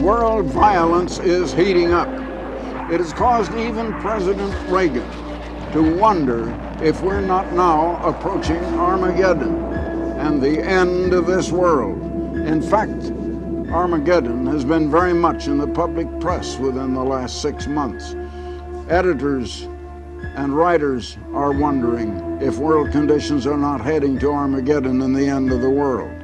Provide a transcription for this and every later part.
world violence is heating up. It has caused even President Reagan to wonder if we're not now approaching Armageddon and the end of this world. In fact, Armageddon has been very much in the public press within the last 6 months. Editors and writers are wondering if world conditions are not heading to Armageddon and the end of the world.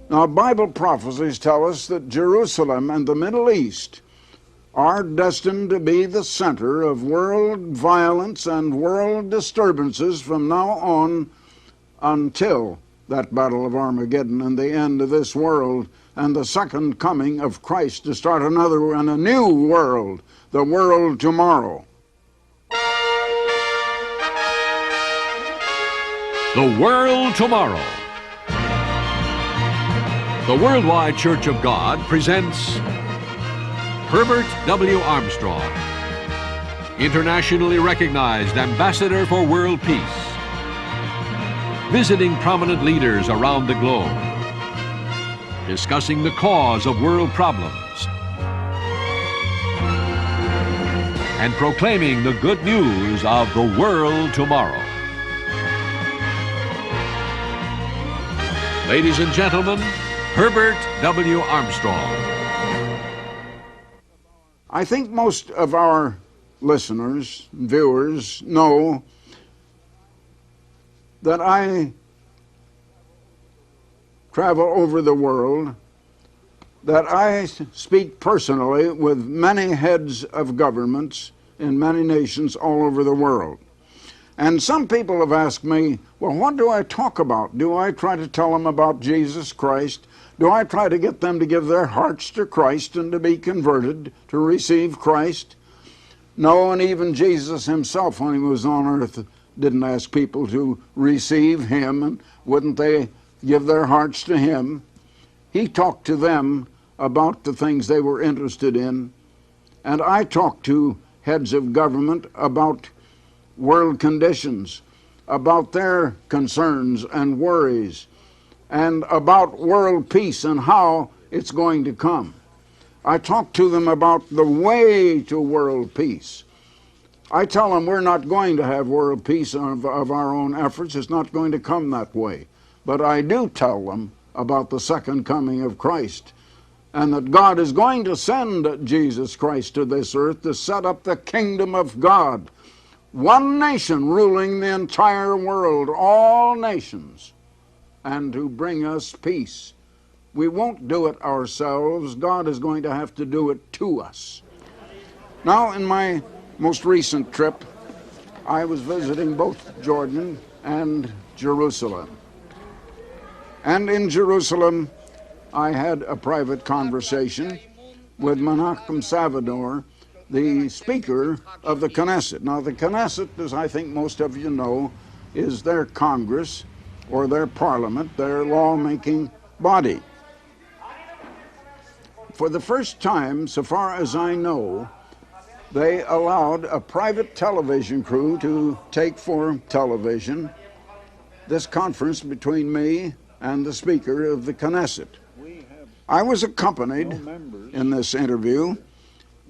Now, Bible prophecies tell us that Jerusalem and the Middle East are destined to be the center of world violence and world disturbances from now on until that battle of Armageddon and the end of this world and the second coming of Christ to start another and a new world, the world tomorrow. The world tomorrow. The Worldwide Church of God presents Herbert W. Armstrong, internationally recognized ambassador for world peace, visiting prominent leaders around the globe, discussing the cause of world problems, and proclaiming the good news of the world tomorrow. Ladies and gentlemen, Herbert W. Armstrong. I think most of our listeners, viewers, know that I travel over the world, that I speak personally with many heads of governments in many nations all over the world. And some people have asked me, well, what do I talk about? Do I try to tell them about Jesus Christ? Do I try to get them to give their hearts to Christ and to be converted, to receive Christ? No, and even Jesus himself, when he was on earth, didn't ask people to receive him, and wouldn't they give their hearts to him? He talked to them about the things they were interested in, and I talked to heads of government about world conditions, about their concerns and worries, and about world peace and how it's going to come. I talk to them about the way to world peace. I tell them we're not going to have world peace of our own efforts. It's not going to come that way. But I do tell them about the second coming of Christ, and that God is going to send Jesus Christ to this earth to set up the kingdom of God. One nation ruling the entire world, all nations, and to bring us peace. We won't do it ourselves. God is going to have to do it to us. Now, in my most recent trip, I was visiting both Jordan and Jerusalem. And in Jerusalem, I had a private conversation with Menachem Savador, the Speaker of the Knesset. Now, the Knesset, as I think most of you know, is their Congress or their parliament, their lawmaking body. For the first time, so far as I know, they allowed a private television crew to take for television this conference between me and the Speaker of the Knesset. I was accompanied in this interview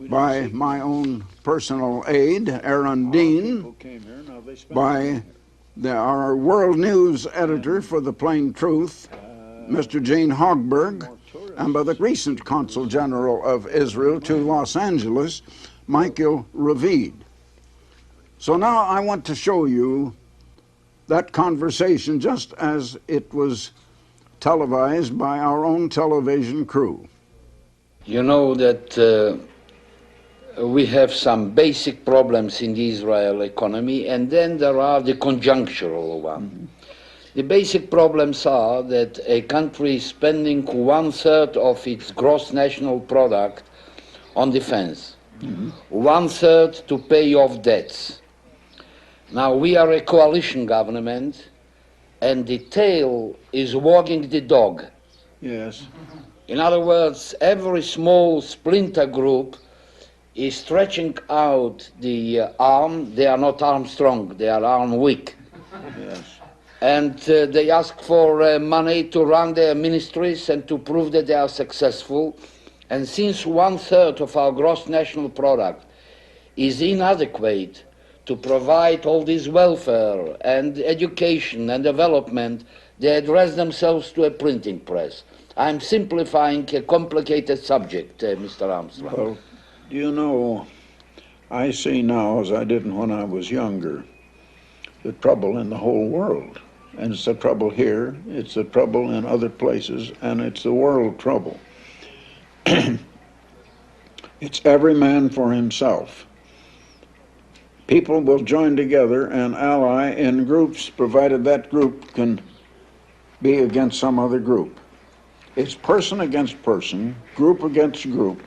by my own personal aide, Aaron Dean, by our world news editor for the Plain Truth, Mr. Gene Hogberg, and by the recent Consul General of Israel to Los Angeles, Michael Ravid. So now I want to show you that conversation just as it was televised by our own television crew. You know that we have some basic problems in the Israel economy, and then there are the conjunctural ones. Mm-hmm. The basic problems are that a country is spending 1/3 of its gross national product on defense, 1/3 to pay off debts. Now we are a coalition government, and the tail is wagging the dog. Yes. In other words, every small splinter group is stretching out the arm. They are not arm strong, they are arm weak. Yes. and they ask for money to run their ministries and to prove that they are successful. And since 1/3 of our gross national product is inadequate to provide all this welfare and education and development, they address themselves to a printing press. I'm simplifying a complicated subject, Mr. Armstrong. Well, you know, I see now, as I didn't when I was younger, the trouble in the whole world. And it's the trouble here, it's the trouble in other places, and it's the world trouble. It's every man for himself. People will join together and ally in groups, provided that group can be against some other group. It's person against person, group against group.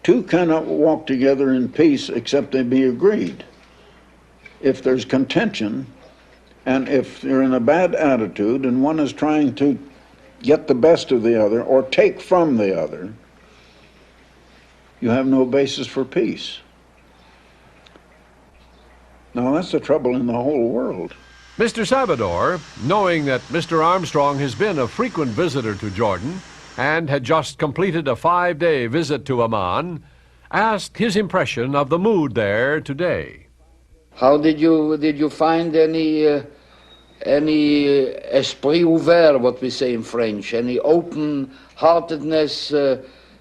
Two cannot walk together in peace except they be agreed. If there's contention, and if you're in a bad attitude and one is trying to get the best of the other or take from the other, you have no basis for peace. Now that's the trouble in the whole world. Mr. Salvador, knowing that Mr. Armstrong has been a frequent visitor to Jordan and had just completed a 5-day visit to Amman, asked his impression of the mood there today. How did you find any esprit ouvert, what we say in French, any open-heartedness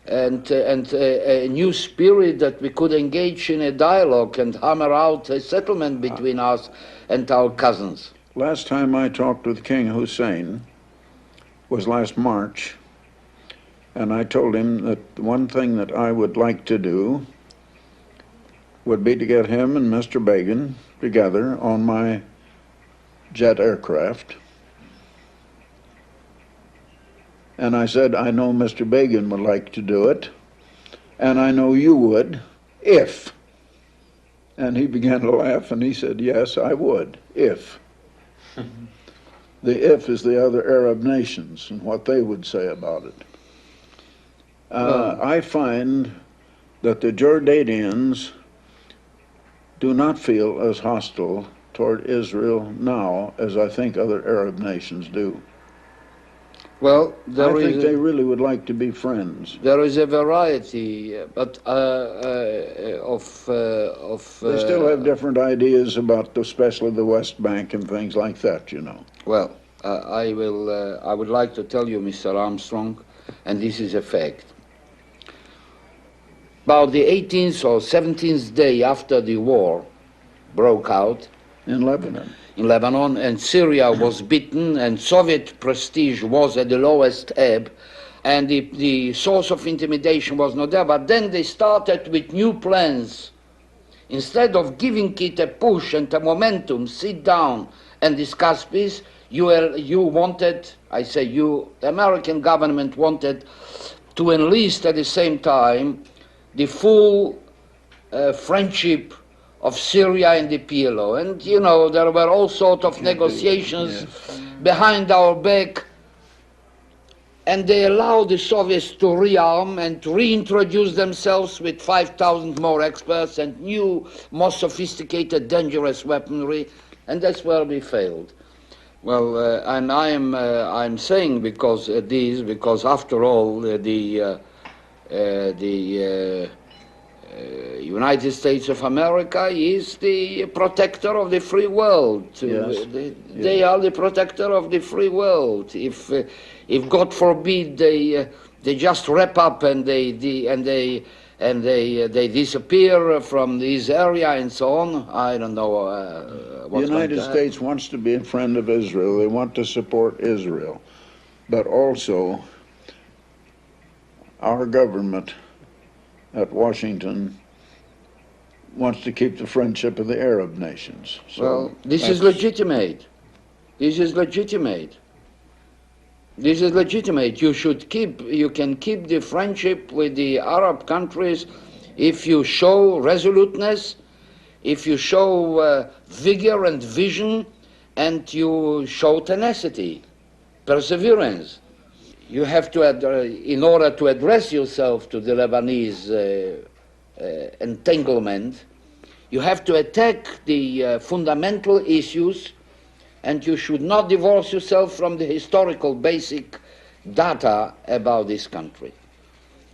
and a new spirit that we could engage in a dialogue and hammer out a settlement between us and our cousins? Last time I talked with King Hussein was last March, and I told him that one thing that I would like to do would be to get him and Mr. Begin together on my jet aircraft. And I said, I know Mr. Begin would like to do it, and I know you would, if. And he began to laugh, and he said, yes, I would, if. The if is the other Arab nations and what they would say about it. I find that the Jordanians do not feel as hostile toward Israel now as I think other Arab nations do. Well, I think they really would like to be friends. There is a variety, but they still have different ideas about, especially the West Bank and things like that, you know. Well, I would like to tell you, Mr. Armstrong, and this is a fact. About the 18th or 17th day after the war broke out in Lebanon, and Syria was beaten, and Soviet prestige was at the lowest ebb, and the source of intimidation was not there. But then they started with new plans. Instead of giving it a push and a momentum, sit down and discuss peace, you wanted, I say you, the American government wanted to enlist at the same time the full friendship of Syria and the PLO. And, you know, there were all sorts of negotiations behind our back, and they allowed the Soviets to rearm and to reintroduce themselves with 5,000 more experts and new, more sophisticated, dangerous weaponry, and that's where we failed. Well, and I'm saying because after all, the United States of America is the protector of the free world. Yes. They are the protector of the free world. If God forbid they just wrap up and they disappear from this area and so on, I don't know. The United States wants to be a friend of Israel. They want to support Israel, but also our government at Washington wants to keep the friendship of the Arab nations. So well, this is legitimate. This is legitimate. This is legitimate. You can keep the friendship with the Arab countries if you show resoluteness, if you show vigor and vision, and you show tenacity, perseverance. You have to, in order to address yourself to the Lebanese entanglement, You have to attack the fundamental issues, and you should not divorce yourself from the historical basic data about this country.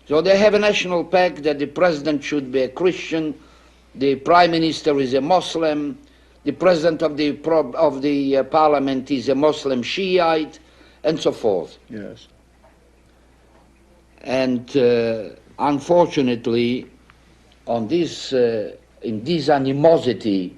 So they have a national pact that the president should be a Christian, the prime minister is a Muslim, the president of the parliament is a Muslim Shiite, and so forth. Yes. And unfortunately, on this, in this animosity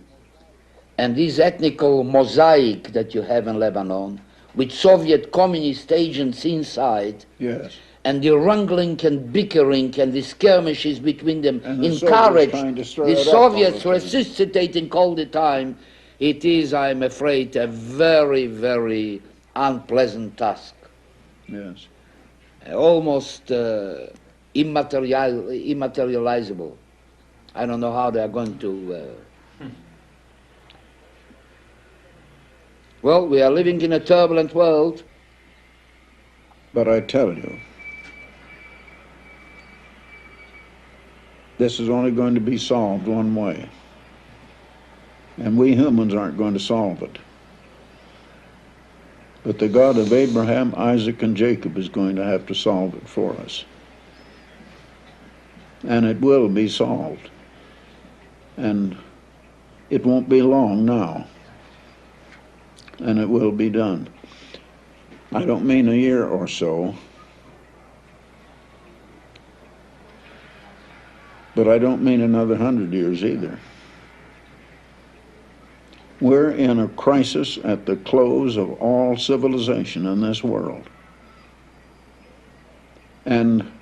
and this ethnical mosaic that you have in Lebanon, with Soviet communist agents inside, Yes. and the wrangling and bickering and the skirmishes between them And the encouraged, Soviets trying to stir the it up all the Soviets time. resuscitating all the time, it is, I'm afraid, a very, very unpleasant task. Yes. Almost immaterializable. I don't know how they are going to... Well, we are living in a turbulent world. But I tell you, this is only going to be solved one way. And we humans aren't going to solve it. But the God of Abraham, Isaac, and Jacob is going to have to solve it for us. And it will be solved. And it won't be long now. And it will be done. I don't mean a year or so, but I don't mean another 100 years either. We're in a crisis at the close of all civilization in this world. And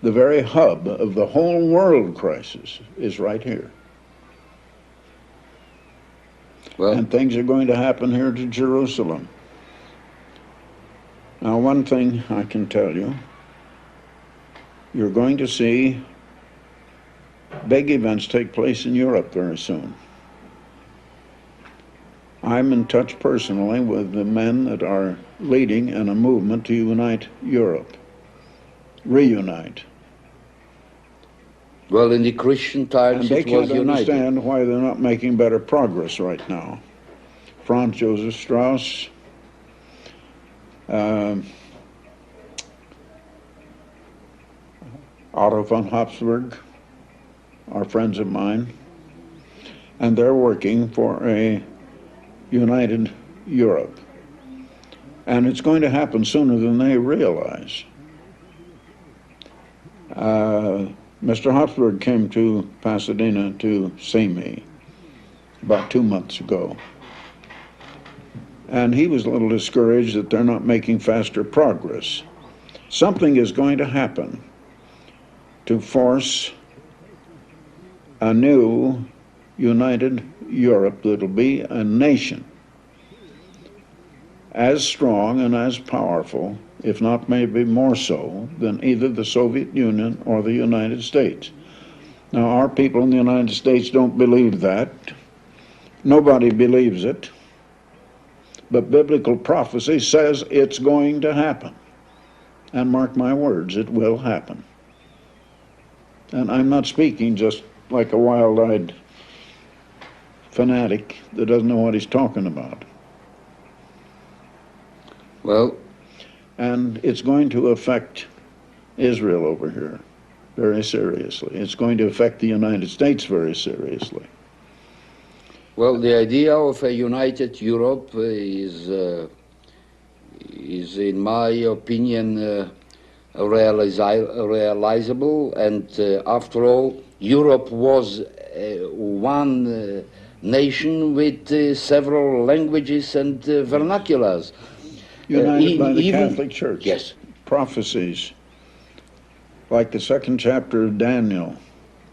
the very hub of the whole world crisis is right here. Well, And things are going to happen here to Jerusalem. Now, one thing I can tell you, you're going to see big events take place in Europe very soon. I'm in touch personally with the men that are leading in a movement to unite Europe, reunite. well, in the Christian times And they it was can't united. understand why they're not making better progress right now. Franz Joseph Strauss, Otto von Habsburg are friends of mine, and they're working for a united Europe. And it's going to happen sooner than they realize. Mr. Habsburg came to Pasadena to see me about 2 months ago. And he was a little discouraged that they're not making faster progress. Something is going to happen to force a new united Europe that'll be a nation as strong and as powerful, if not maybe more so, than either the Soviet Union or the United States. Now, our people in the United States don't believe that. Nobody believes it. But biblical prophecy says it's going to happen. And mark my words, it will happen. And I'm not speaking just like a wild-eyed fanatic that doesn't know what he's talking about. Well, And it's going to affect Israel over here very seriously. It's going to affect the United States very seriously. well, the idea of a united Europe is in my opinion, realizable, and after all, Europe was one nation with several languages and vernaculars. United by the even- Catholic Church. Yes. Prophecies, like the 2nd chapter of Daniel,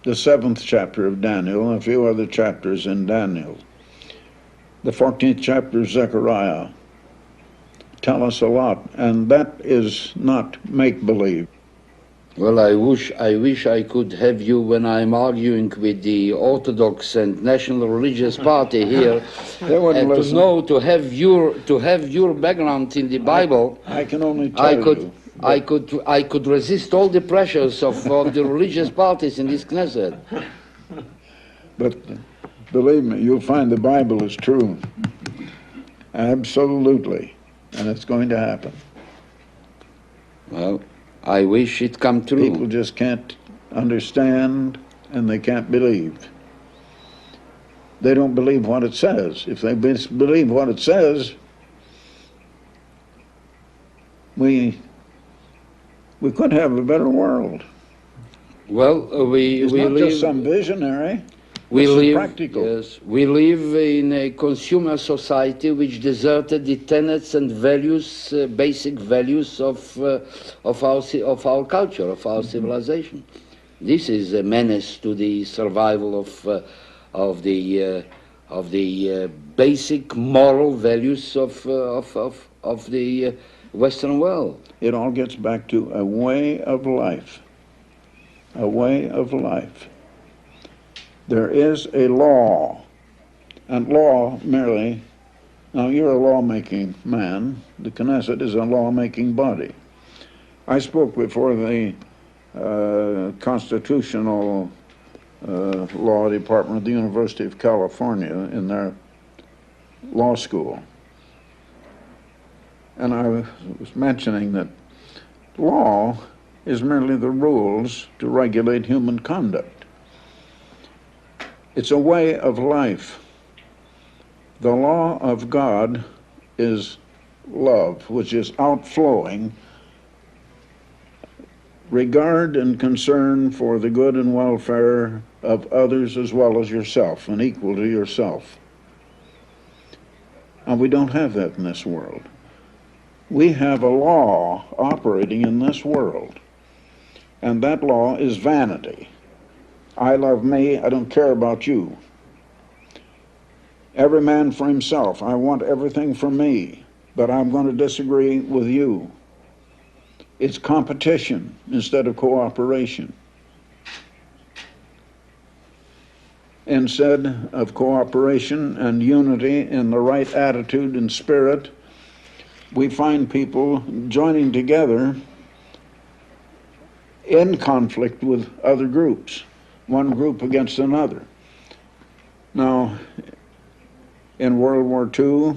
the 7th chapter of Daniel, and a few other chapters in Daniel, the 14th chapter of Zechariah, tell us a lot, and that is not make-believe. Well, I wish I could have you when I'm arguing with the Orthodox and National Religious Party here, They wouldn't and listen. to have your background in the Bible. I can only tell you. I could resist all the pressures of the religious parties in this Knesset. But Believe me, you'll find the Bible is true. Absolutely. And it's going to happen. Well, I wish it come true. People just can't understand and they can't believe. They don't believe what it says. If they believe what it says, we could have a better world. Well, It's we not live. just some visionary. We This is live, practical. yes, we live in a consumer society which deserted the tenets and values, basic values of our culture, of our civilization. This is a menace to the survival of the basic moral values of the Western world. It all gets back to a way of life. A way of life. There is a law, and law merely, now you're a lawmaking man, the Knesset is a lawmaking body. I spoke before the Constitutional Law Department of the University of California in their law school. And I was mentioning that law is merely the rules to regulate human conduct. It's a way of life. The law of God is love, which is outflowing regard and concern for the good and welfare of others as well as yourself, and equal to yourself. And we don't have that in this world. We have a law operating in this world, and that law is vanity. I love me, I don't care about you. Every man for himself. I want everything for me, but I'm going to disagree with you. It's competition instead of cooperation. Instead of cooperation and unity in the right attitude and spirit, we find people joining together in conflict with other groups, one group against another. Now, in World War II,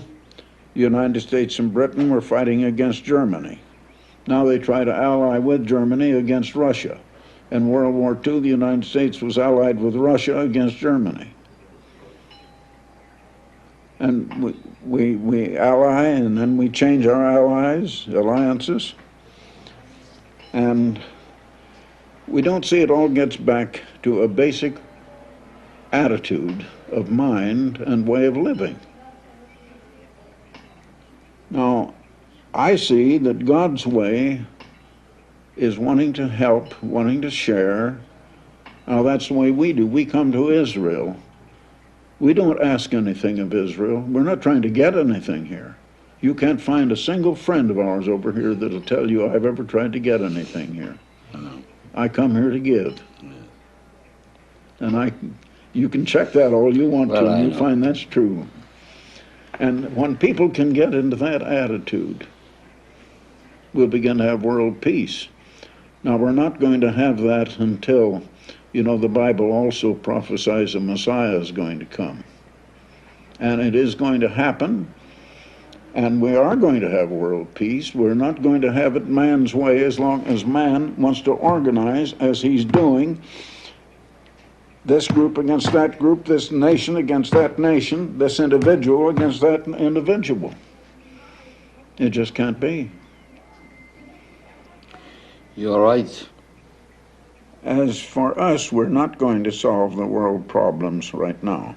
the United States and Britain were fighting against Germany. Now they try to ally with Germany against Russia. In World War II, the United States was allied with Russia against Germany. And we ally, and then we change our alliances. And we don't see it all gets back to a basic attitude of mind and way of living. Now, I see that God's way is wanting to help, wanting to share. Now, that's the way we do. We come to Israel. We don't ask anything of Israel. We're not trying to get anything here. You can't find a single friend of ours over here that'll tell you I've ever tried to get anything here. I come here to give. And you can check that all you want to, and you'll find that's true. And when people can get into that attitude, we'll begin to have world peace. Now, we're not going to have that until, the Bible also prophesies a Messiah is going to come. And it is going to happen, and we are going to have world peace. We're not going to have it man's way as long as man wants to organize as he's doing. This group against that group, this nation against that nation, this individual against that individual. It just can't be. You're right. As for us, we're not going to solve the world problems right now.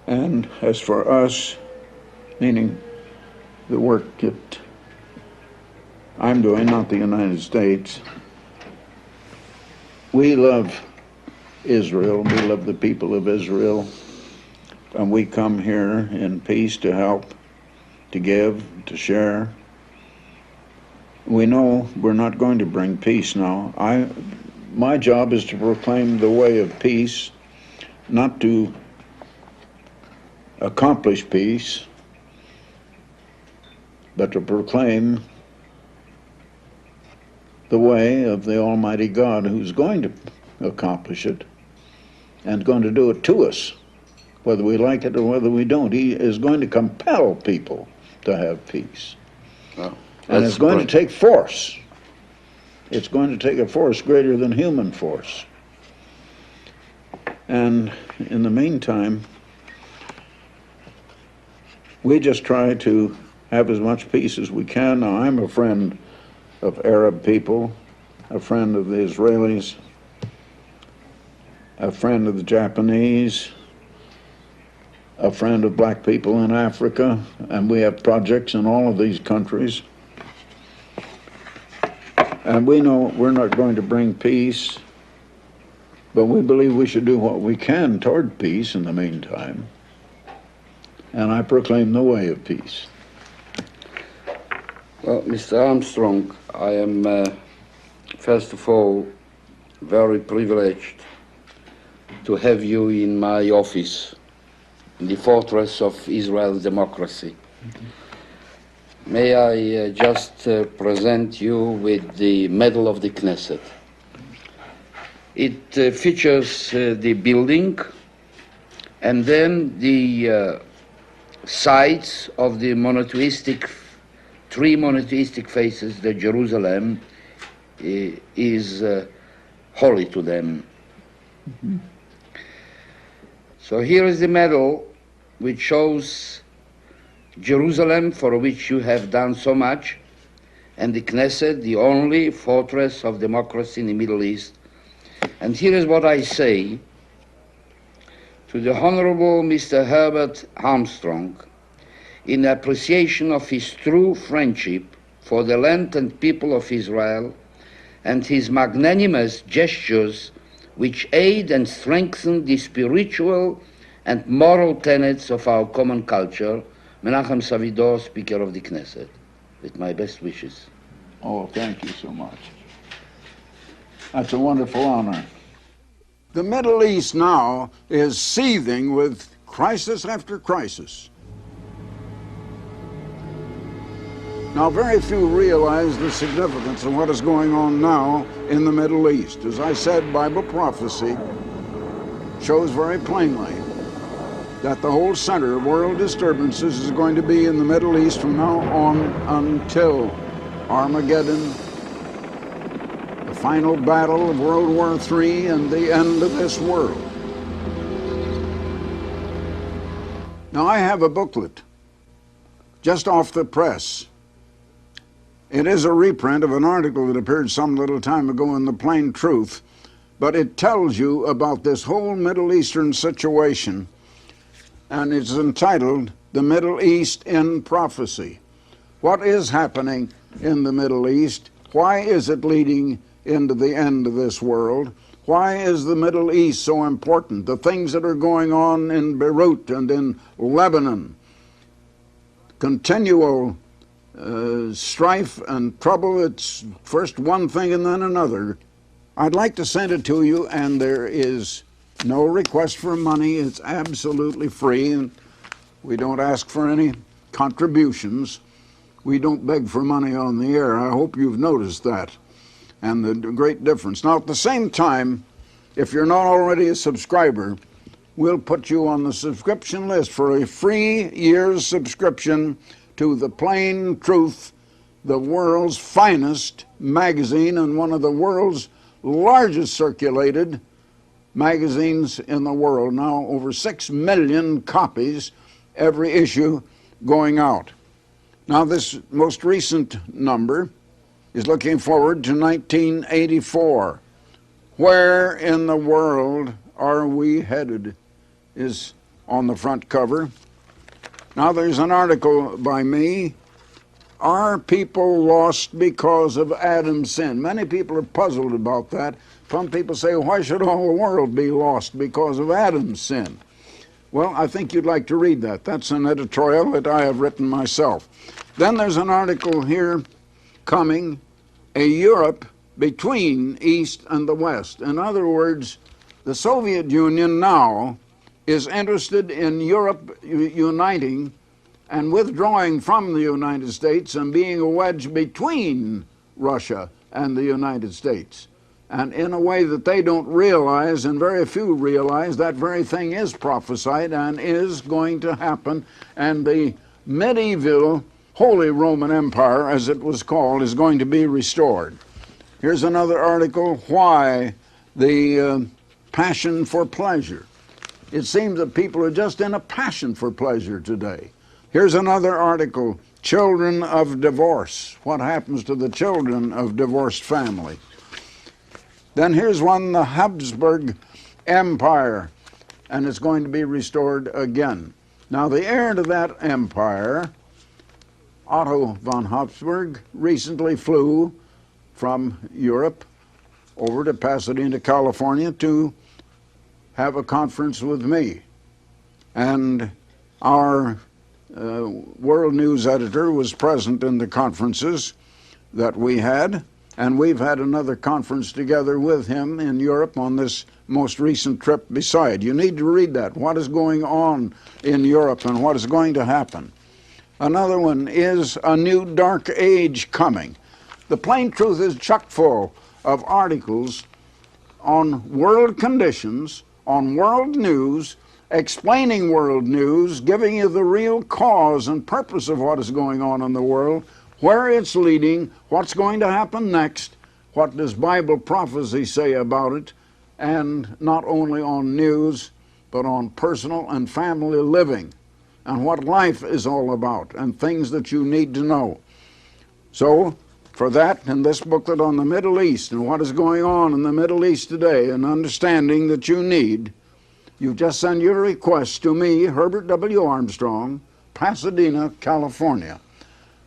And as for us, meaning the work that I'm doing, not the United States, we love Israel, we love the people of Israel, and we come here in peace to help, to give, to share. We know we're not going to bring peace now. My job is to proclaim the way of peace, not to accomplish peace, but to proclaim the way of the Almighty God who's going to accomplish it. and going to do it to us, whether we like it or whether we don't. He is going to compel people to have peace. Well, and it's going to take force. It's going to take a force greater than human force. And in the meantime, we just try to have as much peace as we can. Now, I'm a friend of Arab people, a friend of the Israelis, a friend of the Japanese, a friend of black people in Africa, and we have projects in all of these countries. And we know we're not going to bring peace, but we believe we should do what we can toward peace in the meantime. And I proclaim the way of peace. Well, Mr. Armstrong, I am, first of all, very privileged to have you in my office, in the fortress of Israel's democracy. May I just present you with the Medal of the Knesset. It features the building and then the sides of the three monotheistic faces that Jerusalem is holy to them. Mm-hmm. So here is the medal which shows Jerusalem, for which you have done so much, and the Knesset, the only fortress of democracy in the Middle East. And here is what I say to the Honorable Mr. Herbert Armstrong in appreciation of his true friendship for the land and people of Israel and his magnanimous gestures which aid and strengthen the spiritual and moral tenets of our common culture. Menachem Savidor, Speaker of the Knesset, with my best wishes. Oh, thank you so much. That's a wonderful honor. The Middle East now is seething with crisis after crisis. Now, very few realize the significance of what is going on now in the Middle East. As I said, Bible prophecy shows very plainly that the whole center of world disturbances is going to be in the Middle East from now on until Armageddon, the final battle of World War III, and the end of this world. Now, I have a booklet just off the press. It is a reprint of an article that appeared some little time ago in The Plain Truth, but it tells you about this whole Middle Eastern situation, and it's entitled The Middle East in Prophecy. What is happening in the Middle East? Why is it leading into the end of this world? Why is the Middle East so important? The things that are going on in Beirut and in Lebanon, continual strife and trouble. It's first one thing and then another. I'd like to send it to you, and there is no request for money. It's absolutely free, and we don't ask for any contributions. We don't beg for money on the air. I hope you've noticed that and the great difference. Now, at the same time, if you're not already a subscriber, we'll put you on the subscription list for a free year's subscription to The Plain Truth, the world's finest magazine and one of the world's largest circulated magazines in the world. Now, over 6 million copies every issue going out. Now, this most recent number is looking forward to 1984. Where in the world are we headed is on the front cover. Now, there's an article by me, Are People Lost Because of Adam's Sin? Many people are puzzled about that. Some people say, why should all the world be lost because of Adam's sin? Well, I think you'd like to read that. That's an editorial that I have written myself. Then there's an article here coming, A Europe Between East and the West. In other words, the Soviet Union now is interested in Europe uniting and withdrawing from the United States and being a wedge between Russia and the United States. And in a way that they don't realize, and very few realize, that very thing is prophesied and is going to happen. And the medieval Holy Roman Empire, as it was called, is going to be restored. Here's another article, Why the Passion for Pleasure. It seems that people are just in a passion for pleasure today. Here's another article, Children of Divorce. What happens to the children of divorced family? Then here's one, the Habsburg Empire, and it's going to be restored again. Now the heir to that empire, Otto von Habsburg, recently flew from Europe over to Pasadena, California to have a conference with me. And our world news editor was present in the conferences that we had, and we've had another conference together with him in Europe on this most recent trip beside. You need to read that, what is going on in Europe and what is going to happen. Another one is A New Dark Age Coming. The plain truth is chock full of articles on world conditions, on world news, explaining world news, giving you the real cause and purpose of what is going on in the world, where it's leading, what's going to happen next, what does Bible prophecy say about it, and not only on news, but on personal and family living, and what life is all about, and things that you need to know. So, for that, and this booklet on the Middle East and what is going on in the Middle East today, and understanding that you need, you just send your request to me, Herbert W. Armstrong, Pasadena, California.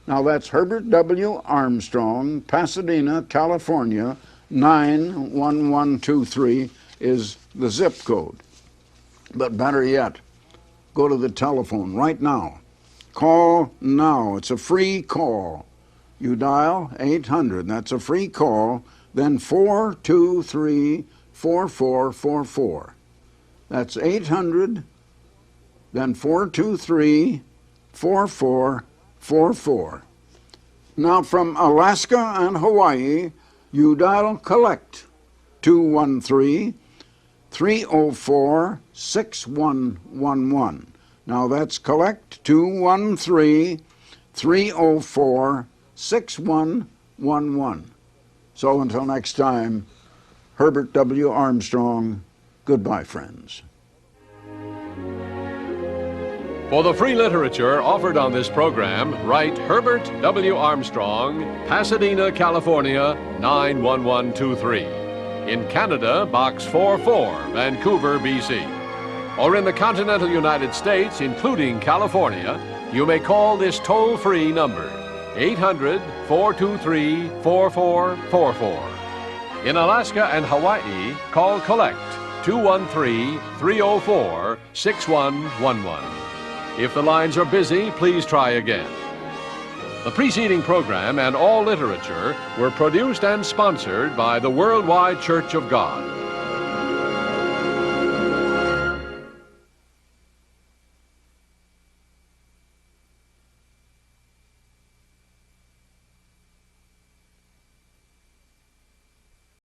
Now that's Herbert W. Armstrong, Pasadena, California, 91123 is the zip code. But better yet, go to the telephone right now. Call now. It's a free call. You dial 800, that's a free call, then 423-4444. That's 800, then 423-4444. Now from Alaska and Hawaii, you dial collect 213-304-6111. Now that's collect 213-304-6111. So until next time, Herbert W. Armstrong, goodbye, friends. For the free literature offered on this program, write Herbert W. Armstrong, Pasadena, California, 91123. In Canada, Box 44, Vancouver, BC. Or in the continental United States, including California, you may call this toll-free number, 800-423-4444. In Alaska and Hawaii, call collect 213-304-6111. If the lines are busy, please try again. The preceding program and all literature were produced and sponsored by the Worldwide Church of God.